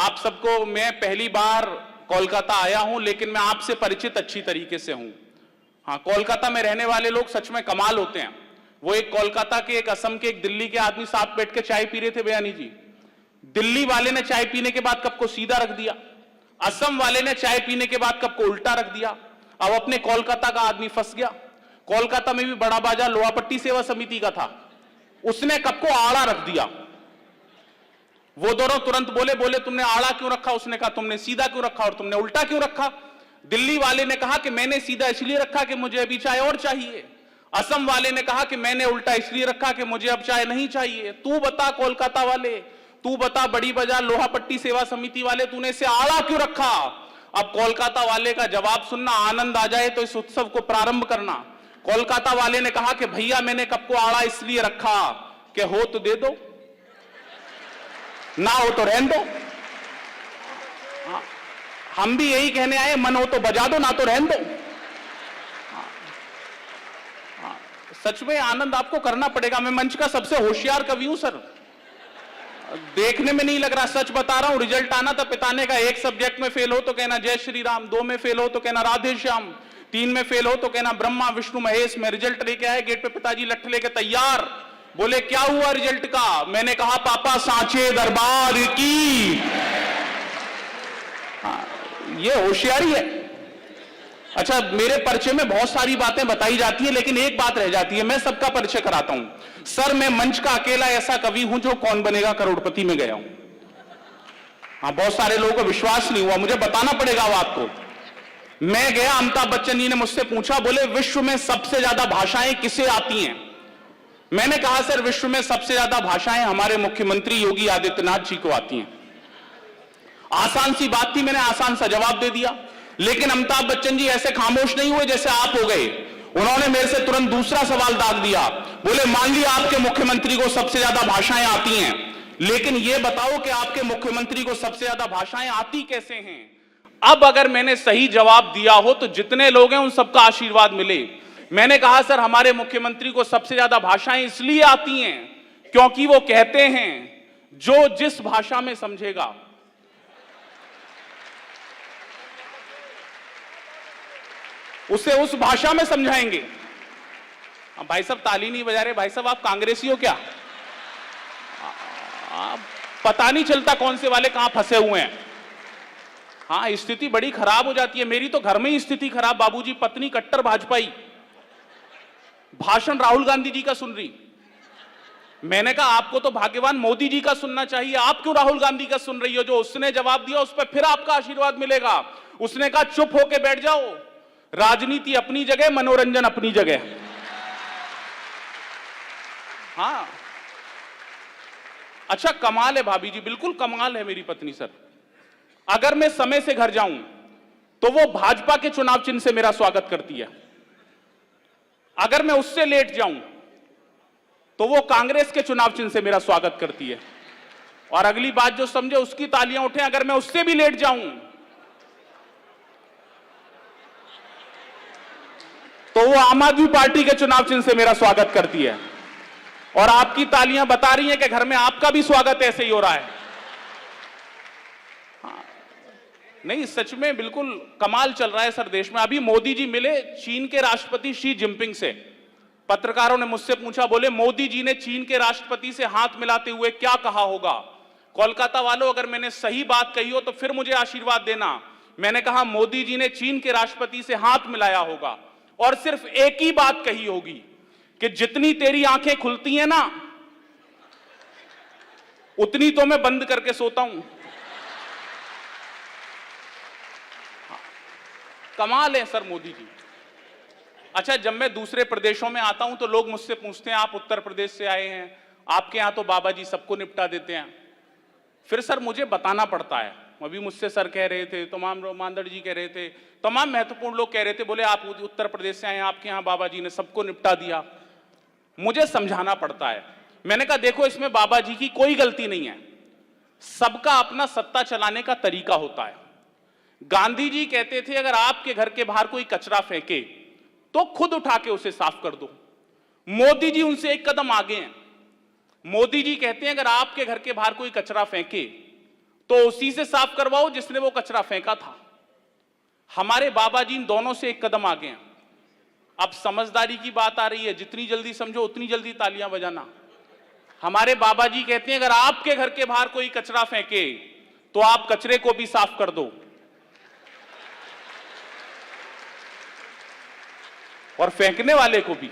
आप सबको मैं पहली बार कोलकाता आया हूं, लेकिन मैं आपसे परिचित अच्छी तरीके से हूं। हाँ, कोलकाता में रहने वाले लोग सच में कमाल होते हैं। वो एक कोलकाता के, एक असम के, एक दिल्ली के आदमी साथ बैठ के चाय पी रहे थे बयानी जी। दिल्ली वाले ने चाय पीने के बाद कप को सीधा रख दिया, असम वाले ने चाय पीने के बाद कप को उल्टा रख दिया। अब अपने कोलकाता का आदमी फंस गया। कोलकाता में भी बड़ा बाजार लोहापट्टी सेवा समिति का था, उसने कप को आड़ा रख दिया। वो दोनों तुरंत बोले तुमने आड़ा क्यों रखा? उसने कहा तुमने सीधा क्यों रखा और तुमने उल्टा क्यों रखा? दिल्ली वाले ने कहा कि मैंने सीधा इसलिए रखा कि मुझे अभी चाय और चाहिए। असम वाले ने कहा कि मैंने उल्टा इसलिए रखा कि मुझे अब चाय नहीं चाहिए। तू बता कोलकाता वाले, तू बता बड़ी बाजार लोहापट्टी सेवा समिति वाले, तूने इसे आड़ा क्यों रखा? अब कोलकाता वाले का जवाब सुनना, आनंद आ जाए तो इस उत्सव को प्रारंभ करना। कोलकाता वाले ने कहा कि भैया मैंने कप को आड़ा इसलिए रखा कि हो तो दे दो, ना हो तो रहने दो। हम भी यही कहने आए, मन हो तो बजा दो, ना तो रहने दो। सच में आनंद आपको करना पड़ेगा। मैं मंच का सबसे होशियार कवि हूं सर, देखने में नहीं लग रहा, सच बता रहा हूं। रिजल्ट आना था पिताने का, एक सब्जेक्ट में फेल हो तो कहना जय श्री राम, 2 में फेल हो तो कहना राधे श्याम, 3 में फेल हो तो कहना ब्रह्मा विष्णु महेश। में रिजल्ट लेके आए, गेट पे पिताजी लठ लेके तैयार। बोले क्या हुआ रिजल्ट का? मैंने कहा पापा सांचे दरबार की। ये होशियारी है। अच्छा, मेरे परिचय में बहुत सारी बातें बताई जाती है, लेकिन एक बात रह जाती है, मैं सबका परिचय कराता हूं। सर, मैं मंच का अकेला ऐसा कवि हूं जो कौन बनेगा करोड़पति में गया हूं। हाँ, बहुत सारे लोगों को विश्वास नहीं हुआ, मुझे बताना पड़ेगा वो आपको। मैं गया, अमिताभ बच्चन जी ने मुझसे पूछा, बोले विश्व में सबसे ज्यादा भाषाएं किसे आती हैं? मैंने कहा सर, विश्व में सबसे ज्यादा भाषाएं हमारे मुख्यमंत्री योगी आदित्यनाथ जी को आती हैं। आसान सी बात थी, मैंने आसान सा जवाब दे दिया। लेकिन अमिताभ बच्चन जी ऐसे खामोश नहीं हुए जैसे आप हो गए। उन्होंने मेरे से तुरंत दूसरा सवाल दाग दिया। बोले मान लिया आपके मुख्यमंत्री को सबसे ज्यादा भाषाएं आती हैं, लेकिन यह बताओ कि आपके मुख्यमंत्री को सबसे ज्यादा भाषाएं आती कैसे हैं? अब अगर मैंने सही जवाब दिया हो तो जितने लोग हैं उन सबका आशीर्वाद मिले। मैंने कहा सर, हमारे मुख्यमंत्री को सबसे ज्यादा भाषाएं इसलिए आती हैं क्योंकि वो कहते हैं जो जिस भाषा में समझेगा उसे उस भाषा में समझाएंगे। भाई साहब ताली नहीं बजा रहे। भाई साहब आप कांग्रेसी हो क्या? पता नहीं चलता कौन से वाले कहां फंसे हुए हैं। हाँ, स्थिति बड़ी खराब हो जाती है। मेरी तो घर में ही स्थिति खराब। बाबूजी पत्नी कट्टर भाजपाई, भाषण राहुल गांधी जी का सुन रही। मैंने कहा आपको तो भाग्यवान मोदी जी का सुनना चाहिए, आप क्यों राहुल गांधी का सुन रही हो? जो उसने जवाब दिया उस पर फिर आपका आशीर्वाद मिलेगा। उसने कहा चुप होके बैठ जाओ, राजनीति अपनी जगह, मनोरंजन अपनी जगह। हाँ, अच्छा कमाल है भाभी जी, बिल्कुल कमाल है मेरी पत्नी सर। अगर मैं समय से घर जाऊं तो वो भाजपा के चुनाव चिन्ह से मेरा स्वागत करती है। अगर मैं उससे लेट जाऊं तो वो कांग्रेस के चुनाव चिन्ह से मेरा स्वागत करती है। और अगली बात जो समझे उसकी तालियां उठे। अगर मैं उससे भी लेट जाऊं तो वो आम आदमी पार्टी के चुनाव चिन्ह से मेरा स्वागत करती है। और आपकी तालियां बता रही हैं कि घर में आपका भी स्वागत ऐसे ही हो रहा है। हाँ, नहीं सच में बिल्कुल कमाल चल रहा है सर देश में। अभी मोदी जी मिले चीन के राष्ट्रपति शी जिनपिंग से। पत्रकारों ने मुझसे पूछा, बोले मोदी जी ने चीन के राष्ट्रपति से हाथ मिलाते हुए क्या कहा होगा? कोलकाता वालों, अगर मैंने सही बात कही हो तो फिर मुझे आशीर्वाद देना। मैंने कहा मोदी जी ने चीन के राष्ट्रपति से हाथ मिलाया होगा और सिर्फ एक ही बात कही होगी कि जितनी तेरी आंखें खुलती हैं ना, उतनी तो मैं बंद करके सोता हूं। कमाल है सर मोदी जी। अच्छा, जब मैं दूसरे प्रदेशों में आता हूं तो लोग मुझसे पूछते हैं आप उत्तर प्रदेश से आए हैं, आपके यहां तो बाबा जी सबको निपटा देते हैं। फिर सर मुझे बताना पड़ता है। अभी मुझसे सर कह रहे थे, तमाम मांदड़ जी कह रहे थे, तमाम महत्वपूर्ण लोग कह रहे थे, बोले आप उत्तर प्रदेश से आए हैं, आपके यहां बाबा जी ने सबको निपटा दिया। मुझे समझाना पड़ता है। मैंने कहा देखो, इसमें बाबा जी की कोई गलती नहीं है, सबका अपना सत्ता चलाने का तरीका होता है। गांधी जी कहते थे अगर आपके घर के बाहर कोई कचरा फेंके तो खुद उठा के उसे साफ कर दो। मोदी जी उनसे एक कदम आगे हैं। मोदी जी कहते हैं अगर आपके घर के बाहर कोई कचरा फेंके तो उसी से साफ करवाओ जिसने वो कचरा फेंका था। हमारे बाबा जी इन दोनों से एक कदम आगे हैं। अब समझदारी की बात आ रही है, जितनी जल्दी समझो उतनी जल्दी तालियां बजाना। हमारे बाबा जी कहते हैं अगर आपके घर के बाहर कोई कचरा फेंके तो आप कचरे को भी साफ कर दो और फेंकने वाले को भी।